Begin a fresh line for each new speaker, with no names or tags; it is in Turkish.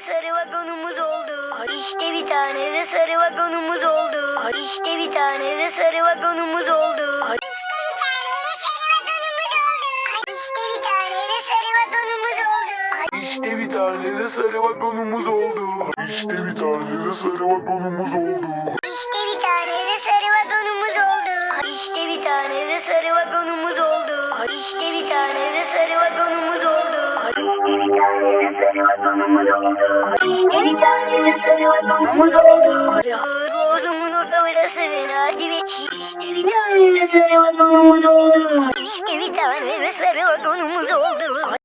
sarı vagonumuz oldu. İşte bir tane de sarı vagonumuz oldu. İşte bir tane de sarı vagonumuz oldu.
İşte bir tane de sarı vagonumuz oldu. İşte bir tane de sarı vagonumuz oldu.
İşte bir tane de sarı vagonumuz oldu. İşte bir tane de sarı vagonumuz oldu. İşte bir tane de sarı vagonumuz oldu. İşte bir tane de sarı vagonumuz oldu. Bozumun ortasının hadi ve İşte bir tane de sarı vagonumuz oldu. İşte bir tane de sarı vagonumuz oldu.